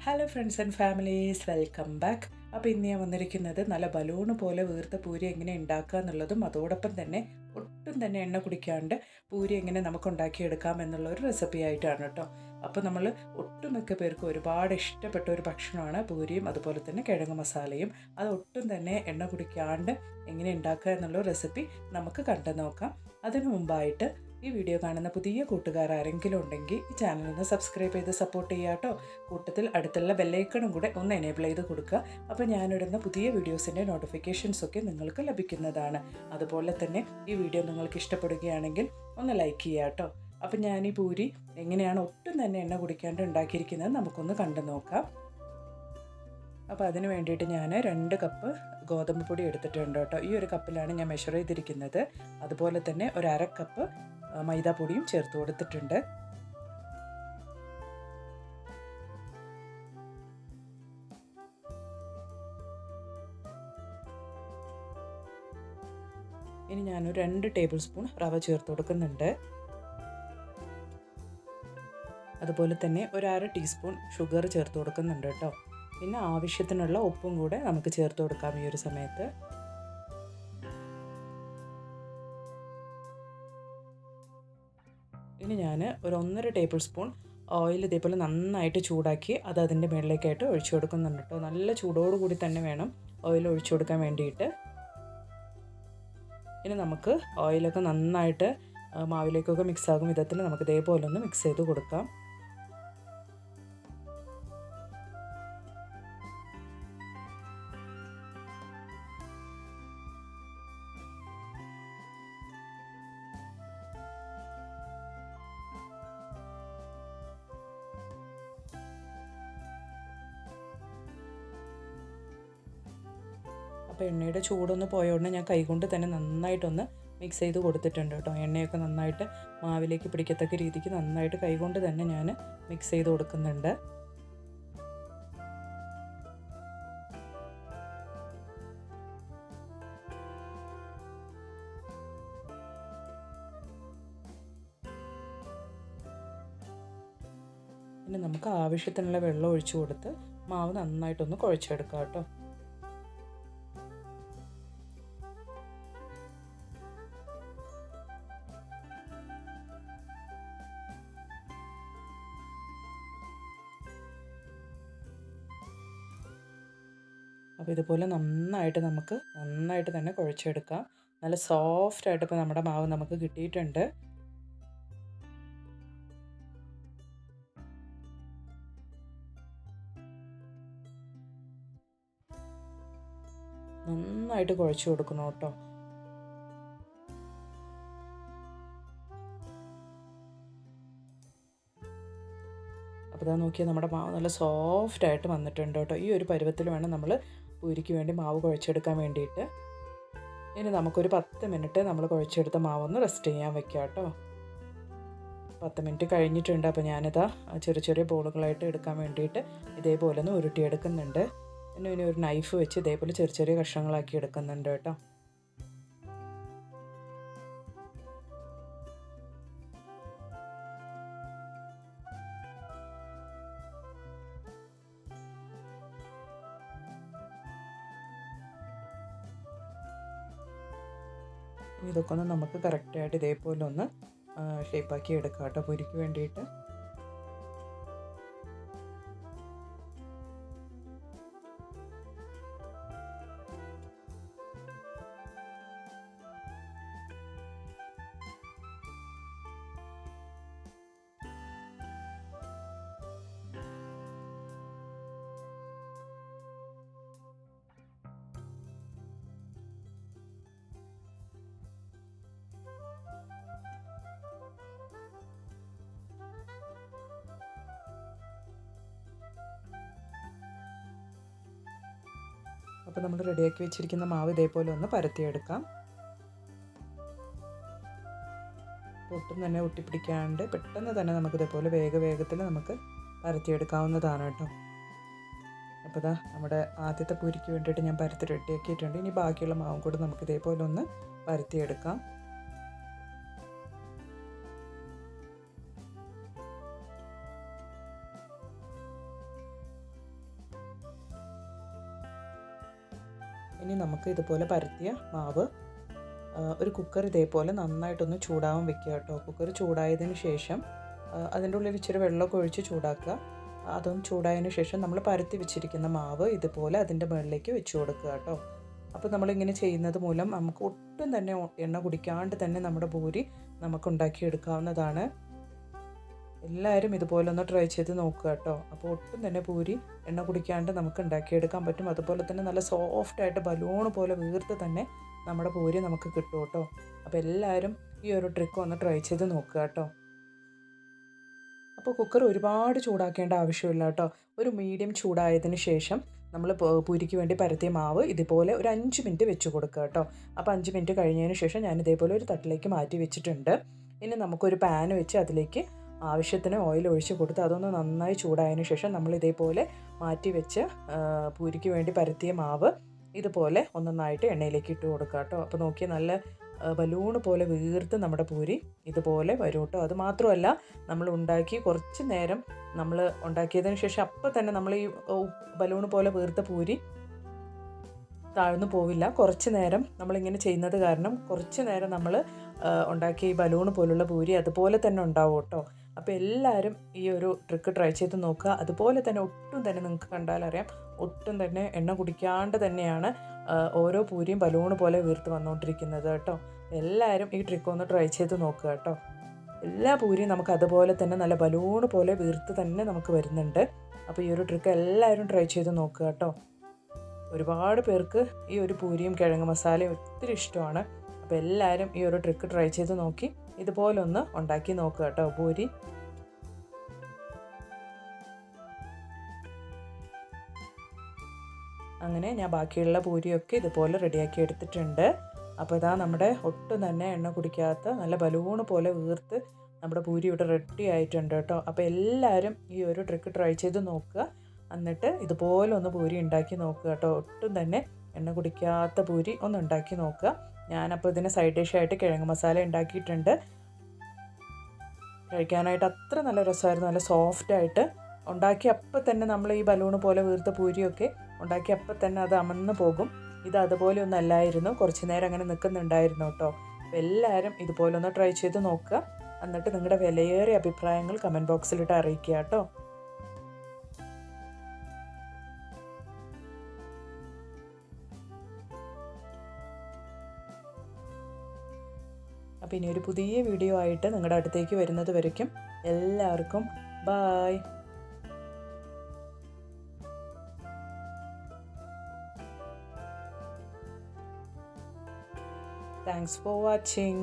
Hello friends and families, welcome back. അപ്പോൾ ഇന്ന് ഞാൻ വന്നിരിക്കുന്നത് നല്ല ബലൂണ് പോലെ വീർത്ത പൂരി എങ്ങനെ ഉണ്ടാക്കുക എന്നുള്ളതും അതോടൊപ്പം തന്നെ ഒട്ടും തന്നെ എണ്ണ കുടിക്കാണ്ട് പൂരി എങ്ങനെ നമുക്ക് ഉണ്ടാക്കിയെടുക്കാം എന്നുള്ള ഒരു റെസിപ്പി ആയിട്ടാണ് കേട്ടോ. അപ്പോൾ നമ്മൾ ഒട്ടുമിക്ക പേർക്കും ഒരുപാട് ഇഷ്ടപ്പെട്ട ഒരു ഭക്ഷണമാണ് പൂരിയും അതുപോലെ തന്നെ കിഴങ്ങ് മസാലയും. അത് ഒട്ടും തന്നെ എണ്ണ കുടിക്കാണ്ട് എങ്ങനെ ഉണ്ടാക്കുക എന്നുള്ള റെസിപ്പി നമുക്ക് കണ്ടു നോക്കാം. അതിനു മുമ്പായിട്ട് ഈ വീഡിയോ കാണുന്ന പുതിയ കൂട്ടുകാർ ആരെങ്കിലും ഉണ്ടെങ്കിൽ ഈ ചാനലൊന്ന് സബ്സ്ക്രൈബ് ചെയ്ത് സപ്പോർട്ട് ചെയ്യുക കേട്ടോ. കൂട്ടത്തിൽ അടുത്തുള്ള ബെല്ലൈക്കണും കൂടെ ഒന്ന് എനേബിൾ ചെയ്ത് കൊടുക്കുക. അപ്പോൾ ഞാനിടുന്ന പുതിയ വീഡിയോസിൻ്റെ നോട്ടിഫിക്കേഷൻസൊക്കെ നിങ്ങൾക്ക് ലഭിക്കുന്നതാണ്. അതുപോലെ തന്നെ ഈ വീഡിയോ നിങ്ങൾക്ക് ഇഷ്ടപ്പെടുകയാണെങ്കിൽ ഒന്ന് ലൈക്ക് ചെയ്യുക കേട്ടോ. അപ്പോൾ ഞാൻ ഈ പൂരി എങ്ങനെയാണ് ഒട്ടും തന്നെ എണ്ണ കുടിക്കാണ്ട് ഉണ്ടാക്കിയിരിക്കുന്നത് നമുക്കൊന്ന് കണ്ടു നോക്കാം. അപ്പോൾ അതിന് വേണ്ടിയിട്ട് ഞാൻ 2 കപ്പ് ഗോതമ്പ് പൊടി എടുത്തിട്ടുണ്ട് കേട്ടോ. ഈ ഒരു കപ്പിലാണ് ഞാൻ മെഷർ ചെയ്തിരിക്കുന്നത്. അതുപോലെ തന്നെ ഒരു 1/2 കപ്പ് മൈദാപ്പൊടിയും ചേർത്ത് കൊടുത്തിട്ടുണ്ട്. ഇനി ഞാനൊരു 2 ടേബിൾ സ്പൂൺ റവ ചേർത്ത് കൊടുക്കുന്നുണ്ട്. അതുപോലെ തന്നെ ഒരു 1/2 ടീസ്പൂൺ ഷുഗർ ചേർത്ത് കൊടുക്കുന്നുണ്ട് കേട്ടോ. പിന്നെ ആവശ്യത്തിനുള്ള ഉപ്പും കൂടെ നമുക്ക് ചേർത്ത് കൊടുക്കാം ഈ ഒരു സമയത്ത്. ഇനി ഞാൻ ഒരു 1.5 ടേബിൾ സ്പൂൺ ഓയിൽ ഇതേപോലെ നന്നായിട്ട് ചൂടാക്കി അത് അതിൻ്റെ മുകളിലേക്കായിട്ട് ഒഴിച്ചു കൊടുക്കുന്നുണ്ട് കേട്ടോ. നല്ല ചൂടോടുകൂടി തന്നെ വേണം ഓയിൽ ഒഴിച്ചു കൊടുക്കാൻ വേണ്ടിയിട്ട്. ഇനി നമുക്ക് ഓയിലൊക്കെ നന്നായിട്ട് മാവിലേക്കൊക്കെ മിക്സ് ആകും വിധത്തിൽ നമുക്ക് ഇതേപോലെ ഒന്ന് മിക്സ് ചെയ്ത് കൊടുക്കാം. അപ്പോൾ എണ്ണയുടെ ചൂടൊന്ന് പോയതുകൊണ്ട് ഞാൻ കൈകൊണ്ട് തന്നെ നന്നായിട്ടൊന്ന് മിക്സ് ചെയ്ത് കൊടുത്തിട്ടുണ്ട് കേട്ടോ. എണ്ണയൊക്കെ നന്നായിട്ട് മാവിലേക്ക് പിടിക്കത്തക്ക രീതിക്ക് നന്നായിട്ട് കൈകൊണ്ട് തന്നെ ഞാൻ മിക്സ് ചെയ്ത് കൊടുക്കുന്നുണ്ട്. പിന്നെ നമുക്ക് ആവശ്യത്തിനുള്ള വെള്ളം ഒഴിച്ചു കൊടുത്ത് മാവ് നന്നായിട്ടൊന്ന് കുഴച്ചെടുക്കാം കേട്ടോ. അപ്പോൾ ഇതുപോലെ നന്നായിട്ട് തന്നെ കുഴച്ചെടുക്കാം. നല്ല സോഫ്റ്റായിട്ട് ഇപ്പോൾ നമ്മുടെ മാവ് നമുക്ക് കിട്ടിയിട്ടുണ്ട്. നന്നായിട്ട് കുഴച്ച് കൊടുക്കണം കേട്ടോ. അപ്പോൾ ഇതാ നോക്കിയാൽ നമ്മുടെ മാവ് നല്ല സോഫ്റ്റായിട്ട് വന്നിട്ടുണ്ട് കേട്ടോ. ഈ ഒരു പരുവത്തിൽ വേണം നമ്മൾ പൂരിക്ക് വേണ്ടി മാവ് കുഴച്ചെടുക്കാൻ വേണ്ടിയിട്ട്. ഇനി നമുക്കൊരു 10 മിനിറ്റ് നമ്മൾ കുഴച്ചെടുത്ത മാവൊന്ന് റെസ്റ്റ് ചെയ്യാൻ വെക്കാം കേട്ടോ. 10 മിനിറ്റ് കഴിഞ്ഞിട്ടുണ്ട്. അപ്പോൾ ഞാനിതാ ചെറിയ ബോളുകളായിട്ട് എടുക്കാൻ വേണ്ടിയിട്ട് ഇതേപോലെ ഒന്ന് ഉരുട്ടിയെടുക്കുന്നുണ്ട്. പിന്നെ ഇനി ഒരു നൈഫ് വെച്ച് ഇതേപോലെ ചെറിയ കഷ്ണങ്ങളാക്കി എടുക്കുന്നുണ്ട് കേട്ടോ. ഇതൊക്കെ ഒന്ന് നമുക്ക് കറക്റ്റായിട്ട് ഇതേപോലെ ഒന്ന് ഷേപ്പാക്കി എടുക്കാം കേട്ടോ പൂരിക്ക് വേണ്ടിയിട്ട്. അപ്പോൾ നമ്മൾ റെഡിയാക്കി വെച്ചിരിക്കുന്ന മാവ് ഇതേപോലെ ഒന്ന് പരത്തിയെടുക്കാം. ഒട്ടും തന്നെ ഒട്ടിപ്പിടിക്കാണ്ട് പെട്ടെന്ന് തന്നെ നമുക്ക് ഇതേപോലെ വേഗത്തിൽ നമുക്ക് പരത്തിയെടുക്കാവുന്നതാണ് കേട്ടോ. അപ്പോൾ ഇതാ നമ്മുടെ ആദ്യത്തെ പൂരിക്ക് വേണ്ടിയിട്ട് ഞാൻ പരത്തി റെഡിയാക്കിയിട്ടുണ്ട്. ഇനി ബാക്കിയുള്ള മാവും കൂടി നമുക്ക് ഇതേപോലെ ഒന്ന് പരത്തിയെടുക്കാം. ഇനി നമുക്ക് ഇതുപോലെ പരത്തിയ മാവ് ഒരു കുക്കർ ഇതേപോലെ നന്നായിട്ടൊന്ന് ചൂടാവാൻ വെക്കുക കേട്ടോ. കുക്കർ ചൂടായതിന് ശേഷം അതിൻ്റെ ഉള്ളിൽ ഇച്ചിരി വെള്ളമൊക്കെ ഒഴിച്ച് ചൂടാക്കുക. അതൊന്ന് ചൂടായതിന് ശേഷം നമ്മൾ പരത്തി വെച്ചിരിക്കുന്ന മാവ് ഇതുപോലെ അതിൻ്റെ മുകളിലേക്ക് വെച്ച് കൊടുക്കുക കേട്ടോ. അപ്പോൾ നമ്മളിങ്ങനെ ചെയ്യുന്നത് മൂലം നമുക്ക് ഒട്ടും തന്നെ എണ്ണ കുടിക്കാണ്ട് തന്നെ നമ്മുടെ പൂരി നമുക്ക് ഉണ്ടാക്കിയെടുക്കാവുന്നതാണ്. എല്ലാവരും ഇതുപോലെ ഒന്ന് ട്രൈ ചെയ്ത് നോക്കുക കേട്ടോ. അപ്പോൾ ഒട്ടും തന്നെ പൂരി എണ്ണ കുടിക്കാണ്ട് നമുക്ക് ഉണ്ടാക്കിയെടുക്കാൻ പറ്റും. അതുപോലെ തന്നെ നല്ല സോഫ്റ്റായിട്ട് ബലൂൺ പോലെ വീർത്ത് തന്നെ നമ്മുടെ പൂരി നമുക്ക് കിട്ടും കേട്ടോ. അപ്പോൾ എല്ലാവരും ഈ ഒരു ട്രിക്ക് ഒന്ന് ട്രൈ ചെയ്ത് നോക്കുക കേട്ടോ. അപ്പോൾ കുക്കർ ഒരുപാട് ചൂടാക്കേണ്ട ആവശ്യമില്ല കേട്ടോ. ഒരു മീഡിയം ചൂടായതിന് ശേഷം നമ്മൾ പൂരിക്ക് വേണ്ടി പരത്തിയ മാവ് ഇതുപോലെ ഒരു 5 മിനിറ്റ് വെച്ച് കൊടുക്കുക കേട്ടോ. അപ്പോൾ 5 മിനിറ്റ് കഴിഞ്ഞതിന് ശേഷം ഞാൻ ഇതേപോലെ ഒരു തട്ടിലേക്ക് മാറ്റി വെച്ചിട്ടുണ്ട്. ഇനി നമുക്കൊരു പാൻ വെച്ച് അതിലേക്ക് ആവശ്യത്തിന് ഓയിൽ ഒഴിച്ച് കൊടുത്ത് അതൊന്ന് നന്നായി ചൂടായതിന് ശേഷം നമ്മൾ ഇതേപോലെ മാറ്റി വെച്ച് പൂരിക്ക് വേണ്ടി പരത്തിയ മാവ് ഇതുപോലെ ഒന്നൊന്നായിട്ട് എണ്ണയിലേക്ക് ഇട്ട് കൊടുക്കുക കേട്ടോ. അപ്പോൾ നോക്കിയാൽ നല്ല ബലൂണ് പോലെ വീർത്ത് നമ്മുടെ പൂരി ഇതുപോലെ വരും കേട്ടോ. അത് മാത്രമല്ല, നമ്മൾ ഉണ്ടാക്കി കുറച്ച് നേരം നമ്മൾ ഉണ്ടാക്കിയതിന് ശേഷം അപ്പം തന്നെ നമ്മൾ ഈ ബലൂണ് പോലെ വീർത്ത പൂരി താഴ്ന്നു പോവില്ല. കുറച്ച് നേരം നമ്മളിങ്ങനെ ചെയ്യുന്നത് കാരണം കുറച്ച് നേരം നമ്മൾ ഉണ്ടാക്കിയ ഈ ബലൂണ് പോലുള്ള പൂരി അതുപോലെ തന്നെ ഉണ്ടാവും കേട്ടോ. അപ്പോൾ എല്ലാവരും ഈ ഒരു ട്രിക്ക് ട്രൈ ചെയ്ത് നോക്കുക. അതുപോലെ തന്നെ ഒട്ടും തന്നെ നിങ്ങൾക്ക് കണ്ടാലറിയാം, ഒട്ടും തന്നെ എണ്ണ കുടിക്കാണ്ട് തന്നെയാണ് ഓരോ പൂരിയും ബലൂണ് പോലെ വീർത്ത് വന്നുകൊണ്ടിരിക്കുന്നത് കേട്ടോ. എല്ലാവരും ഈ ട്രിക്ക് ഒന്ന് ട്രൈ ചെയ്ത് നോക്കുക കേട്ടോ. എല്ലാ പൂരിയും നമുക്ക് അതുപോലെ തന്നെ നല്ല ബലൂണ് പോലെ വീർത്ത് തന്നെ നമുക്ക് വരുന്നുണ്ട്. അപ്പോൾ ഈ ഒരു ട്രിക്ക് എല്ലാവരും ട്രൈ ചെയ്ത് നോക്കുക കേട്ടോ. ഒരുപാട് പേർക്ക് ഈ ഒരു പൂരിയും കിഴങ്ങ് മസാലയും ഒത്തിരി ഇഷ്ടമാണ്. അപ്പോൾ എല്ലാവരും ഈ ഒരു ട്രിക്ക് ട്രൈ ചെയ്ത് നോക്കി ഇതുപോലെ ഒന്ന് ഉണ്ടാക്കി നോക്കുക കേട്ടോ പൂരി. അങ്ങനെ ഞാൻ ബാക്കിയുള്ള പൂരിയൊക്കെ ഇതുപോലെ റെഡിയാക്കി എടുത്തിട്ടുണ്ട്. അപ്പോൾ ഇതാ നമ്മുടെ ഒട്ടും തന്നെ എണ്ണ കുടിക്കാത്ത നല്ല ബലൂണ് പോലെ വീർത്ത് നമ്മുടെ പൂരി ഇവിടെ റെഡി ആയിട്ടുണ്ട് കേട്ടോ. അപ്പോൾ എല്ലാവരും ഈ ഒരു ട്രിക്ക് ട്രൈ ചെയ്ത് നോക്കുക. എന്നിട്ട് ഇതുപോലെ ഒന്ന് പൂരി ഉണ്ടാക്കി നോക്കുക കേട്ടോ. ഒട്ടും തന്നെ എണ്ണ കുടിക്കാത്ത പൂരി ഒന്ന് ഉണ്ടാക്കി നോക്കുക. ഞാനപ്പോൾ ഇതിന് സൈഡ് ഡിഷായിട്ട് കിഴങ്ങ് മസാല ഉണ്ടാക്കിയിട്ടുണ്ട്. കഴിക്കാനായിട്ട് അത്ര നല്ല രസമായിരുന്നു. നല്ല സോഫ്റ്റായിട്ട് ഉണ്ടാക്കി അപ്പം തന്നെ നമ്മൾ ഈ ബലൂണ് പോലെ വീർത്ത പൂരിയൊക്കെ ഉണ്ടാക്കി അപ്പം തന്നെ അത് അമന്ന് പോകും. ഇത് അതുപോലെ ഒന്നും അല്ലായിരുന്നു, കുറച്ച് നേരം അങ്ങനെ നിൽക്കുന്നുണ്ടായിരുന്നു കേട്ടോ. അപ്പോൾ എല്ലാവരും ഇതുപോലെ ഒന്ന് ട്രൈ ചെയ്ത് നോക്കുക. എന്നിട്ട് നിങ്ങളുടെ വിലയേറിയ അഭിപ്രായങ്ങൾ കമൻറ്റ് ബോക്സിലിട്ട് അറിയിക്കുക കേട്ടോ. അപ്പോൾ ഇനി ഒരു പുതിയ വീഡിയോ ആയിട്ട് നിങ്ങളുടെ അടുത്തേക്ക് വരുന്നത് വരയ്ക്കും എല്ലാവർക്കും ബായ്. Thanks for watching.